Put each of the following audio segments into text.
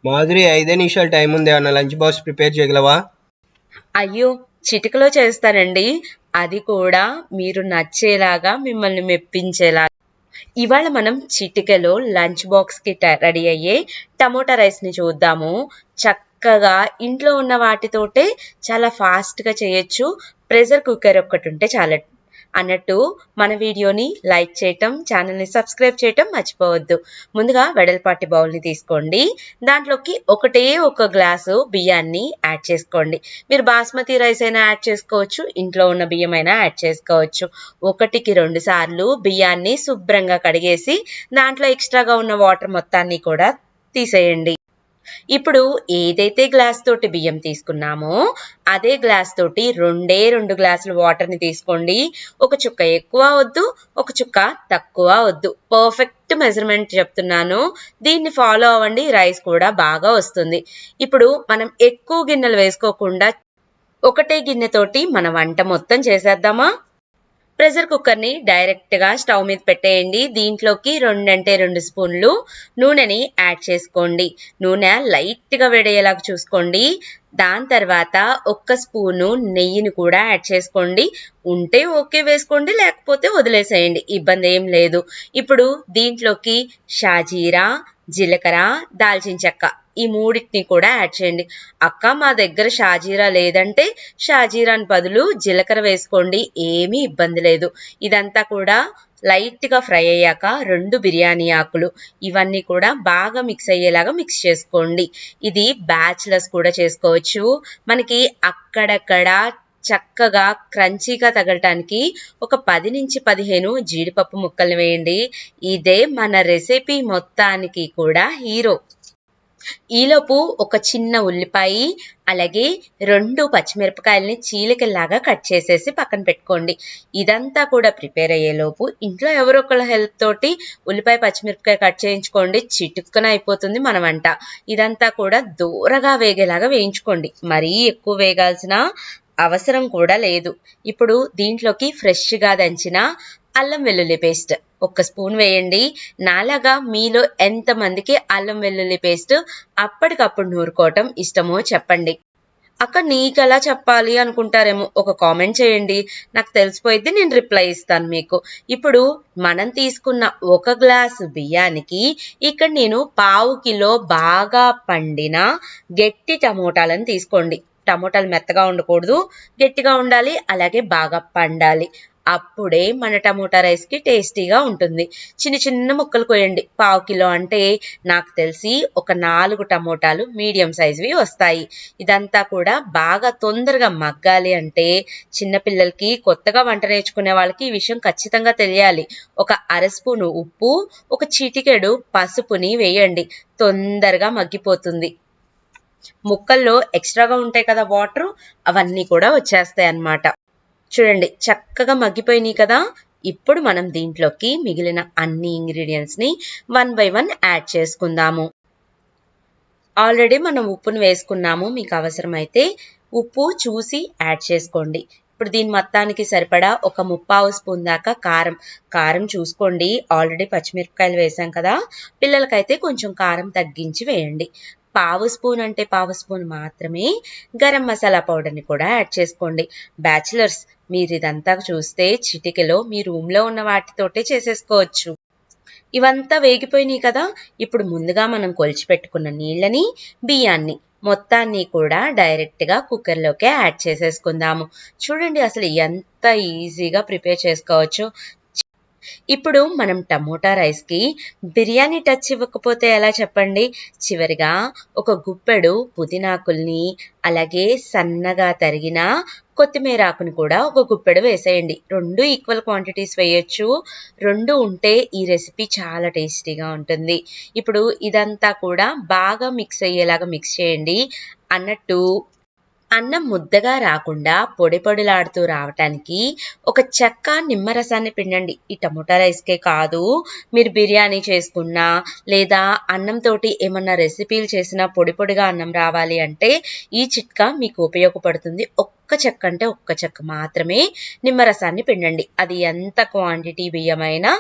మాధురి 5 నిమిషాలు టైం ఉంది అన్న లంచ్ బాక్స్ ప్రిపేర్ చేయగలవా? అయ్యో, చిటికలో చేస్తానండి. అది కూడా మీరు నచ్చేలాగా, మిమ్మల్ని మెప్పించేలాగా. ఇవాళ మనం చిటికలో లంచ్ బాక్స్కి రెడీ అయ్యే టమోటా రైస్ని చూద్దాము. చక్కగా ఇంట్లో ఉన్న వాటితోటే చాలా ఫాస్ట్గా చేయొచ్చు. ప్రెషర్ కుక్కర్ ఒక్కటి ఉంటే చాలా అన్నట్టు మన వీడియోని లైక్ చేయటం, ఛానల్ని సబ్స్క్రైబ్ చేయటం మర్చిపోవద్దు. ముందుగా వెడల్పాటి బౌల్ని తీసుకోండి. దాంట్లోకి ఒక గ్లాసు బియ్యాన్ని యాడ్ చేసుకోండి. మీరు బాస్మతి రైస్ అయినా యాడ్ చేసుకోవచ్చు, ఇంట్లో ఉన్న బియ్యం అయినా యాడ్ చేసుకోవచ్చు. 1కి 2 సార్లు బియ్యాన్ని శుభ్రంగా కడిగేసి దాంట్లో ఎక్స్ట్రాగా ఉన్న వాటర్ మొత్తాన్ని కూడా తీసేయండి. ఇప్పుడు ఏదైతే గ్లాస్ తోటి బియ్యం తీసుకున్నామో అదే గ్లాస్ తోటి 2 గ్లాసులు వాటర్ని తీసుకోండి. ఒక చుక్క ఎక్కువ వద్దు, ఒక చుక్క తక్కువ వద్దు. పర్ఫెక్ట్ మెజర్మెంట్ చెప్తున్నాను, దీన్ని ఫాలో అవ్వండి. రైస్ కూడా బాగా వస్తుంది. ఇప్పుడు మనం ఎక్కువ గిన్నెలు వేసుకోకుండా ఒకటే గిన్నెతోటి మన వంట మొత్తం చేసేద్దామా? ప్రెషర్ కుక్కర్ని డైరెక్ట్గా స్టవ్ మీద పెట్టేయండి. దీంట్లోకి 2 స్పూన్లు నూనెని యాడ్ చేసుకోండి. నూనె లైట్గా వేడయ్యేలాగా చూసుకోండి. దాని తర్వాత 1 స్పూను నెయ్యిని కూడా యాడ్ చేసుకోండి. ఉంటే ఓకే వేసుకోండి, లేకపోతే వదిలేసేయండి, ఇబ్బంది ఏం లేదు. ఇప్పుడు దీంట్లోకి షాజీరా, జీలకర్ర, దాల్చిన చెక్క ఈ మూడింటిని కూడా యాడ్ చేయండి. అక్క, మా దగ్గర షాజీరా లేదంటే షాజీరాని బదులు జీలకర్ర వేసుకోండి, ఏమీ ఇబ్బంది లేదు. ఇదంతా కూడా లైట్గా ఫ్రై అయ్యాక 2 బిర్యానీ ఆకులు ఇవన్నీ కూడా బాగా మిక్స్ అయ్యేలాగా మిక్స్ చేసుకోండి. ఇది బ్యాచిలర్స్ కూడా చేసుకోవచ్చు. మనకి అక్కడక్కడ చక్కగా క్రంచీగా తగలటానికి ఒక 10 నుంచి 15 జీడిపప్పు ముక్కలు వేయండి. ఇదే మన రెసిపీ మొత్తానికి కూడా హీరో. ఈలోపు ఒక చిన్న ఉల్లిపాయ, అలాగే 2 పచ్చిమిరపకాయలని చీలికల్లాగా కట్ చేసేసి పక్కన పెట్టుకోండి. ఇదంతా కూడా ప్రిపేర్ అయ్యేలోపు ఇంట్లో ఎవరో ఒకళ్ళ హెల్ప్ తోటి ఉల్లిపాయ, పచ్చిమిరపకాయ కట్ చేయించుకోండి. చిటుక్కున అయిపోతుంది మన వంట. ఇదంతా కూడా దూరగా వేగేలాగా వేయించుకోండి. మరీ ఎక్కువ వేగాల్సిన అవసరం కూడా లేదు. ఇప్పుడు దీంట్లోకి ఫ్రెష్గా దంచిన అల్లం వెల్లుల్లి పేస్ట్ 1 స్పూన్ వేయండి. నాలాగా మీలో ఎంతమందికి అల్లం వెల్లుల్లి పేస్ట్ అప్పటికప్పుడు నూరుకోవటం ఇష్టమో చెప్పండి. అక్క, నీకెలా చెప్పాలి అనుకుంటారేమో, ఒక కామెంట్ చేయండి, నాకు తెలిసిపోయింది, నేను రిప్లై ఇస్తాను మీకు. ఇప్పుడు మనం తీసుకున్న 1 గ్లాసు బియ్యానికి ఇక్కడ నేను 1/2 కిలో బాగా పండిన గట్టి టమోటాలను తీసుకోండి. టమోటాలు మెత్తగా ఉండకూడదు, గట్టిగా ఉండాలి, అలాగే బాగా పండాలి. అప్పుడే మన టమోటా రైస్కి టేస్టీగా ఉంటుంది. చిన్న ముక్కలు కోయండి. 1/2 కిలో అంటే నాకు తెలిసి ఒక 4 టమోటాలు మీడియం సైజువి వస్తాయి. ఇదంతా కూడా బాగా తొందరగా మగ్గాలి అంటే చిన్నపిల్లలకి, కొత్తగా వంట నేర్చుకునే వాళ్ళకి ఈ విషయం ఖచ్చితంగా తెలియాలి. ఒక 1/2 స్పూను ఉప్పు, ఒక చిటికెడు పసుపుని వేయండి. తొందరగా మగ్గిపోతుంది. ముక్కల్లో ఎక్స్ట్రాగా ఉంటాయి కదా వాటర్, అవన్నీ కూడా వచ్చేస్తాయి అన్నమాట. చూడండి, చక్కగా మగ్గిపోయినాయి కదా. ఇప్పుడు మనం దీంట్లోకి మిగిలిన అన్ని ఇంగ్రీడియంట్స్ని 1 బై 1 యాడ్ చేసుకుందాము. ఆల్రెడీ మనం ఉప్పును వేసుకున్నాము. మీకు అవసరమైతే ఉప్పు చూసి యాడ్ చేసుకోండి. ఇప్పుడు దీని మొత్తానికి సరిపడా ఒక 3/4 స్పూన్ దాకా కారం చూసుకోండి. ఆల్రెడీ పచ్చిమిరపకాయలు వేసాం కదా, పిల్లలకైతే కొంచెం కారం తగ్గించి వేయండి. 1/2 స్పూన్ అంటే 1/2 స్పూన్ మాత్రమే గరం మసాలా పౌడర్ని కూడా యాడ్ చేసుకోండి. బ్యాచిలర్స్, మీరు ఇదంతా చూస్తే చిటికెలో మీ రూమ్లో ఉన్న వాటితోటే చేసేసుకోవచ్చు. ఇవంతా వేగిపోయినాయి కదా. ఇప్పుడు ముందుగా మనం కొలిచిపెట్టుకున్న నీళ్ళని, బియ్యాన్ని మొత్తాన్ని కూడా డైరెక్ట్గా కుక్కర్లోకే యాడ్ చేసేసుకుందాము. చూడండి అసలు ఎంత ఈజీగా ప్రిపేర్ చేసుకోవచ్చు. ఇప్పుడు మనం టమోటా రైస్కి బిర్యానీ టచ్ ఇవ్వకపోతే ఎలా చెప్పండి? చివరిగా ఒక గుప్పెడు పుదీనాకుల్ని, అలాగే సన్నగా తరిగిన కొత్తిమీర ఆకుని కూడా ఒక గుప్పెడు వేసేయండి. 2 ఈక్వల్ క్వాంటిటీస్ వేయొచ్చు. 2 ఉంటే ఈ రెసిపీ చాలా టేస్టీగా ఉంటుంది. ఇప్పుడు ఇదంతా కూడా బాగా మిక్స్ అయ్యేలాగా మిక్స్ చేయండి. అన్నట్టు అన్నం ముద్దగా రాకుండా పొడి పొడిలాడుతూ రావటానికి ఒక చెక్క నిమ్మరసాన్ని పిండండి. ఈ టమోటా రైస్కే కాదు, మీరు బిర్యానీ చేసుకున్నా లేదా అన్నంతోటి ఏమన్నా రెసిపీలు చేసినా పొడి పొడిగా అన్నం రావాలి అంటే ఈ చిట్కా మీకు ఉపయోగపడుతుంది. ఒక్క చెక్క అంటే ఒక్క చెక్క మాత్రమే నిమ్మరసాన్ని పిండండి. అది ఎంత క్వాంటిటీ బియ్యమైనా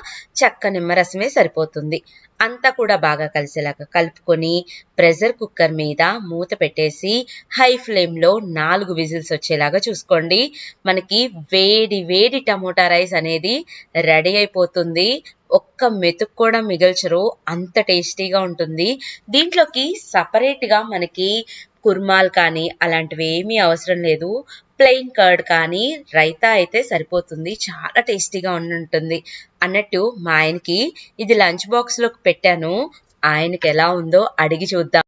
చెక్క నిమ్మరసమే సరిపోతుంది. అంతా కూడా బాగా కలిసేలాగా కలుపుకొని ప్రెషర్ కుక్కర్ మీద మూత పెట్టేసి హై ఫ్లేమ్లో 4 విజిల్స్ వచ్చేలాగా చూసుకోండి. మనకి వేడి వేడి టమోటా రైస్ అనేది రెడీ అయిపోతుంది. ఒక్క మెతుకు కూడా మిగల్చరు, అంత టేస్టీగా ఉంటుంది. దీంట్లోకి సపరేట్గా మనకి కుర్మాలు కానీ అలాంటివి ఏమీ అవసరం లేదు. ప్లెయిన్ కర్డ్ కానీ రైతా అయితే సరిపోతుంది. చాలా టేస్టీగా ఉంటుంది. అన్నట్టు మా ఆయనకి ఇది లంచ్ బాక్స్లోకి పెట్టాను. ఆయనకి ఎలా ఉందో అడిగి చూద్దాం.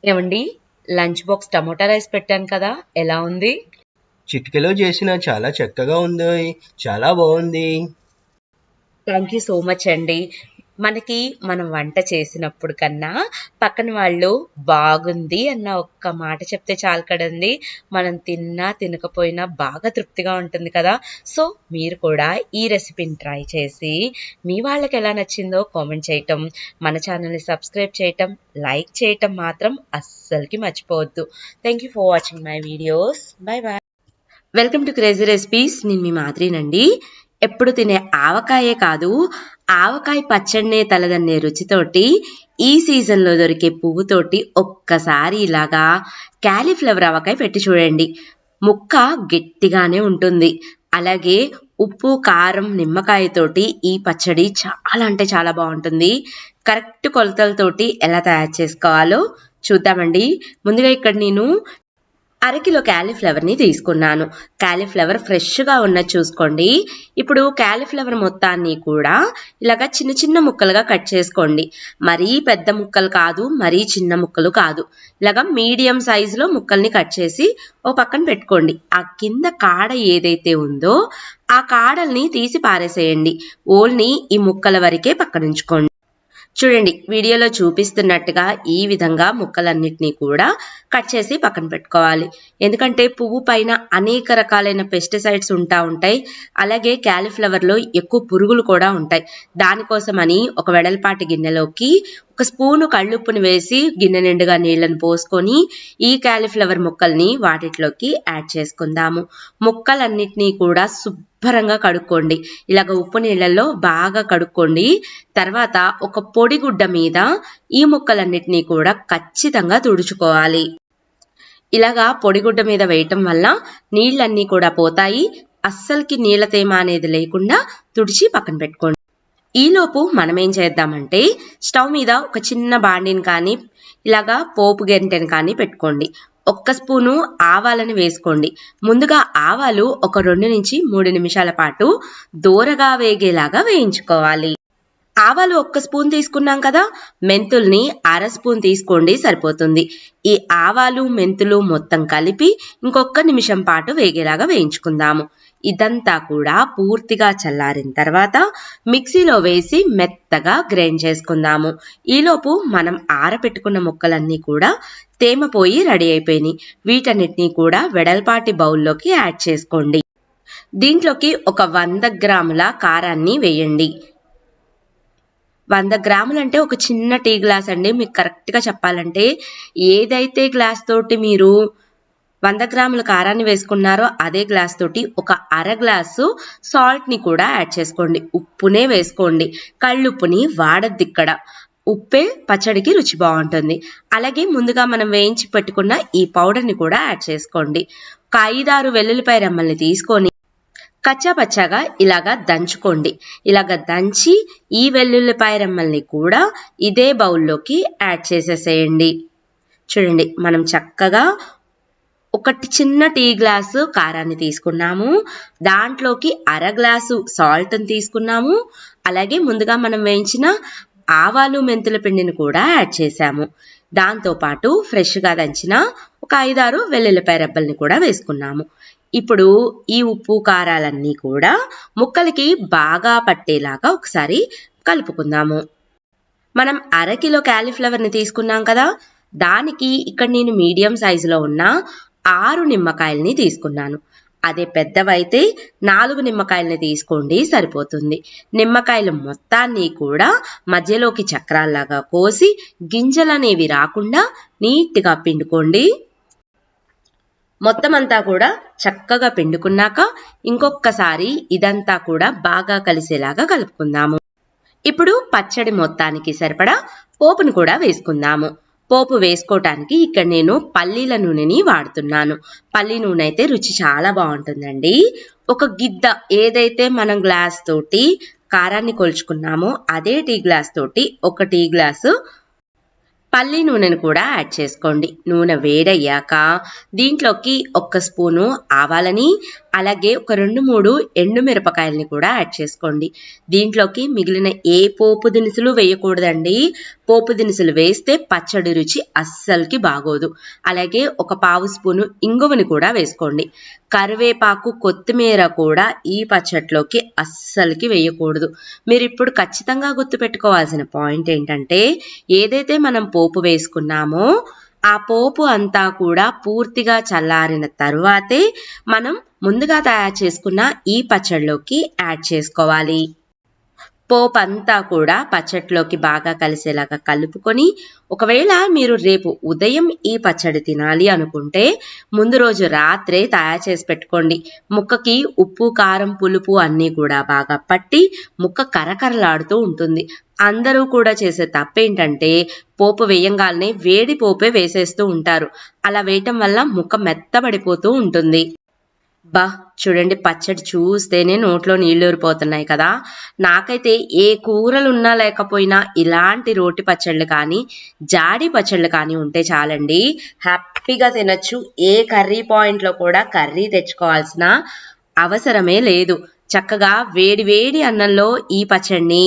ఏమండి, లంచ్ బాక్స్ టమోటా రైస్ పెట్టాను కదా, ఎలా ఉంది? చిటికెలో చేసిన చాలా చక్కగా ఉంది, చాలా బాగుంది. థ్యాంక్ యూ సో మచ్ అండి. మనకి మనం వంట చేసినప్పుడు కన్నా పక్కన వాళ్ళు బాగుంది అన్న ఒక్క మాట చెప్తే చాలు కదండి, మనం తిన్నా తినకపోయినా బాగా తృప్తిగా ఉంటుంది కదా. సో మీరు కూడా ఈ రెసిపీని ట్రై చేసి మీ వాళ్ళకి ఎలా నచ్చిందో కామెంట్ చేయటం, మన ఛానల్ని సబ్స్క్రైబ్ చేయటం, లైక్ చేయటం మాత్రం అస్సలకి మర్చిపోవద్దు. Thank you for watching my videos. Bye bye. Welcome to crazy recipes. నేను మీ మాదిరినండి. ఎప్పుడు తినే ఆవకాయే కాదు, ఆవకాయ పచ్చడినే తలదన్నే రుచితోటి ఈ సీజన్లో దొరికే పువ్వుతోటి ఒక్కసారి ఇలాగా క్యాలీఫ్లవర్ ఆవకాయ పెట్టి చూడండి. ముక్క గట్టిగానే ఉంటుంది. అలాగే ఉప్పు, కారం, నిమ్మకాయతోటి ఈ పచ్చడి చాలా అంటే చాలా బాగుంటుంది. కరెక్ట్ కొలతలతోటి ఎలా తయారు చేసుకోవాలో చూద్దామండి. ముందుగా ఇక్కడ నేను అరకిలో క్యాలీఫ్లవర్ని తీసుకున్నాను. క్యాలీఫ్లవర్ ఫ్రెష్గా ఉన్నది చూసుకోండి. ఇప్పుడు క్యాలీఫ్లవర్ మొత్తాన్ని కూడా ఇలాగా చిన్న చిన్న ముక్కలుగా కట్ చేసుకోండి. మరీ పెద్ద ముక్కలు కాదు, మరీ చిన్న ముక్కలు కాదు. ఇలాగా మీడియం సైజులో ముక్కల్ని కట్ చేసి ఓ పక్కన పెట్టుకోండి. ఆ కింద కాడ ఏదైతే ఉందో ఆ కాడల్ని తీసి పారేసేయండి. ఓన్లీ ఈ ముక్కల వరకే పక్కన ఉంచుకోండి. చూడండి, వీడియోలో చూపిస్తున్నట్టుగా ఈ విధంగా ముక్కలన్నిటినీ కూడా కట్ చేసి పక్కన పెట్టుకోవాలి. ఎందుకంటే పువ్వు పైన అనేక రకాలైన పెస్టిసైడ్స్ ఉంటాయి. అలాగే క్యాలీఫ్లవర్లో ఎక్కువ పురుగులు కూడా ఉంటాయి. దానికోసమని ఒక వెడల్పాటి గిన్నెలోకి 1 స్పూను కళ్ళుప్పుని వేసి గిన్నె నిండుగా నీళ్లను పోసుకొని ఈ క్యాలీఫ్లవర్ ముక్కల్ని వాటిలోకి యాడ్ చేసుకుందాము. ముక్కలన్నిటినీ కూడా శుభ్రంగా కడుక్కోండి. ఇలాగ ఉప్పు నీళ్ళల్లో బాగా కడుక్కోండి. తర్వాత ఒక పొడి గుడ్డ మీద ఈ ముక్కలన్నిటినీ కూడా ఖచ్చితంగా తుడుచుకోవాలి. ఇలాగా పొడిగుడ్డ మీద వేయటం వల్ల నీళ్ళన్నీ కూడా పోతాయి. అస్సలకి నీళ్ళ తేమ అనేది లేకుండా తుడిచి పక్కన పెట్టుకోండి. ఈలోపు మనం ఏం చేద్దామంటే స్టవ్ మీద ఒక చిన్న బాండిని కానీ ఇలాగా పోపు గెంటెని కానీ పెట్టుకోండి. 1 స్పూను ఆవాలను వేసుకోండి. ముందుగా ఆవాలు ఒక 2 నుంచి 3 నిమిషాల పాటు దోరగా వేగేలాగా వేయించుకోవాలి. ఆవాలు 1 స్పూన్ తీసుకున్నాం కదా, మెంతుల్ని 1/2 స్పూన్ తీసుకోండి, సరిపోతుంది. ఈ ఆవాలు మెంతులు మొత్తం కలిపి ఇంకొక నిమిషం పాటు వేగేలాగా వేయించుకుందాము. ఇదంతా కూడా పూర్తిగా చల్లారిన తర్వాత మిక్సీలో వేసి మెత్తగా గ్రైండ్ చేసుకుందాము. ఈలోపు మనం ఆరబెట్టుకున్న ముక్కలన్నీ కూడా తేమ పోయి రెడీ అయిపోయినాయి. వీటన్నిటినీ కూడా వెడల్పాటి బౌల్లోకి యాడ్ చేసుకోండి. దీంట్లోకి ఒక 100 గ్రాముల కారాన్ని వేయండి. 100 గ్రాములు అంటే ఒక చిన్న టీ గ్లాస్ అండి. మీకు కరెక్ట్గా చెప్పాలంటే ఏదైతే గ్లాస్ తోటి మీరు 100 గ్రాముల కారాన్ని వేసుకున్నారో అదే గ్లాస్ తోటి ఒక 1/2 గ్లాసు సాల్ట్ని కూడా యాడ్ చేసుకోండి. ఉప్పునే వేసుకోండి, కళ్ళుప్పుని వాడద్దు ఇక్కడ. ఉప్పే పచ్చడికి రుచి బాగుంటుంది. అలాగే ముందుగా మనం వేయించి పెట్టుకున్న ఈ పౌడర్ని కూడా యాడ్ చేసుకోండి. ఒక 5-6 వెల్లుల్లిపాయ రెమ్మల్ని తీసుకొని కచ్చా పచ్చాగా ఇలాగా దంచుకోండి. ఇలాగ దంచి ఈ వెల్లుల్లిపాయ రెమ్మల్ని కూడా ఇదే బౌల్లోకి యాడ్ చేసేసేయండి. చూడండి, మనం చక్కగా ఒక చిన్న టీ గ్లాసు కారాన్ని తీసుకున్నాము. దాంట్లోకి 1/2 గ్లాసు సాల్ట్ని తీసుకున్నాము. అలాగే ముందుగా మనం వేయించిన ఆవాలు మెంతుల పిండిని కూడా యాడ్ చేసాము. దాంతోపాటు ఫ్రెష్గా దంచిన ఒక 5-6 వెల్లుల్లిపాయ రెబ్బల్ని కూడా వేసుకున్నాము. ఇప్పుడు ఈ ఉప్పు కారాలన్నీ కూడా ముక్కలకి బాగా పట్టేలాగా ఒకసారి కలుపుకుందాము. మనం 1/2 కిలో క్యాలీఫ్లవర్ని తీసుకున్నాం కదా, దానికి ఇక్కడ నేను మీడియం సైజులో ఉన్న 6 నిమ్మకాయల్ని తీసుకున్నాను. అదే పెద్దవైతే 4 నిమ్మకాయల్ని తీసుకోండి, సరిపోతుంది. నిమ్మకాయలు మొత్తాన్ని కూడా మధ్యలోకి చక్రాల్లాగా కోసి గింజలనేవి రాకుండా నీట్గా పిండుకోండి. మొత్తం అంతా కూడా చక్కగా పిండుకున్నాక ఇంకొకసారి ఇదంతా కూడా బాగా కలిసేలాగా కలుపుకుందాము. ఇప్పుడు పచ్చడి మొత్తానికి సరిపడా పోపును కూడా వేసుకుందాము. పోపు వేసుకోవటానికి ఇక్కడ నేను పల్లీల నూనెని వాడుతున్నాను. పల్లి నూనె అయితే రుచి చాలా బాగుంటుందండి. ఒక గిద్ద ఏదైతే మనం గ్లాస్ తోటి కారాన్ని కొలుచుకున్నామో అదే టీ గ్లాస్ తోటి 1 టీ గ్లాసు పల్లి నూనెను కూడా యాడ్ చేసుకోండి. నూనె వేడయ్యాక దీంట్లోకి 1 స్పూను ఆవాలని, అలాగే ఒక 2-3 ఎండుమిరపకాయలని కూడా యాడ్ చేసుకోండి. దీంట్లోకి మిగిలిన ఏ పోపు దినుసులు వేయకూడదండి. పోపు దినుసులు వేస్తే పచ్చడి రుచి అస్సలకి బాగోదు. అలాగే ఒక 1/2 స్పూను ఇంగువని కూడా వేసుకోండి. కరివేపాకు, కొత్తిమీర కూడా ఈ పచ్చట్లోకి అస్సలకి వేయకూడదు. మీరు ఇప్పుడు ఖచ్చితంగా గుర్తుపెట్టుకోవాల్సిన పాయింట్ ఏంటంటే, ఏదైతే మనం పోపు వేసుకున్నామో ఆ పోపు అంతా కూడా పూర్తిగా చల్లారిన తరువాతే మనం ముందుగా తయారు చేసుకున్న ఈ పచ్చడిలోకి యాడ్ చేసుకోవాలి. పోపు అంతా కూడా పచ్చట్లోకి బాగా కలిసేలాగా కలుపుకొని, ఒకవేళ మీరు రేపు ఉదయం ఈ పచ్చడి తినాలి అనుకుంటే ముందు రోజు రాత్రే తయారు చేసి పెట్టుకోండి. ముక్కకి ఉప్పు, కారం, పులుపు అన్నీ కూడా బాగా పట్టి ముక్క కరకరలాడుతూ ఉంటుంది. అందరూ కూడా చేసే తప్పేంటంటే పోపు వేయంగానే వేడి పోపే వేసేస్తూ ఉంటారు. అలా వేయటం వల్ల ముక్క మెత్తబడిపోతూ ఉంటుంది. చూడండి, పచ్చడి చూస్తేనే నోట్లో నీళ్ళూరిపోతున్నాయి కదా. నాకైతే ఏ కూరలు ఉన్నా లేకపోయినా ఇలాంటి రోటి పచ్చళ్ళు కానీ, జాడి పచ్చళ్ళు కానీ ఉంటే చాలండి, హ్యాపీగా తినచ్చు. ఏ కర్రీ పాయింట్లో కూడా కర్రీ తెచ్చుకోవాల్సిన అవసరమే లేదు. చక్కగా వేడి వేడి అన్నంలో ఈ పచ్చడిని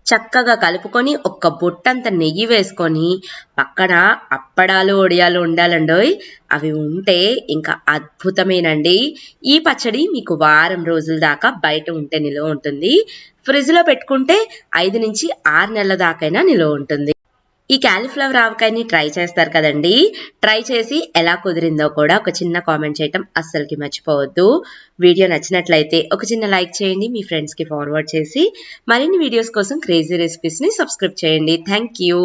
చక్కగా కలుపుకొని 1 బుట్టంత నెయ్యి వేసుకొని పక్కన అప్పడాలు, వడియాలు ఉండాలండోయ్. అవి ఉంటే ఇంకా అద్భుతమేనండి. ఈ పచ్చడి మీకు వారం రోజుల దాకా బయట ఉంటే నిలువ ఉంటుంది. ఫ్రిడ్జ్లో పెట్టుకుంటే 5 నుంచి 6 నెలల దాకైనా నిలువ ఉంటుంది. ఈ క్యాలీఫ్లవర్ ఆవకాయని ట్రై చేస్తారు కదండి. ట్రై చేసి ఎలా కుదిరిందో కూడా ఒక చిన్న కామెంట్ చేయటం అస్సలకి మర్చిపోవద్దు. వీడియో నచ్చినట్లయితే ఒక చిన్న లైక్ చేయండి. మీ ఫ్రెండ్స్కి ఫార్వర్డ్ చేసి మరిన్ని వీడియోస్ కోసం క్రేజీ రెసిపీస్ని సబ్స్క్రైబ్ చేయండి. Thank you.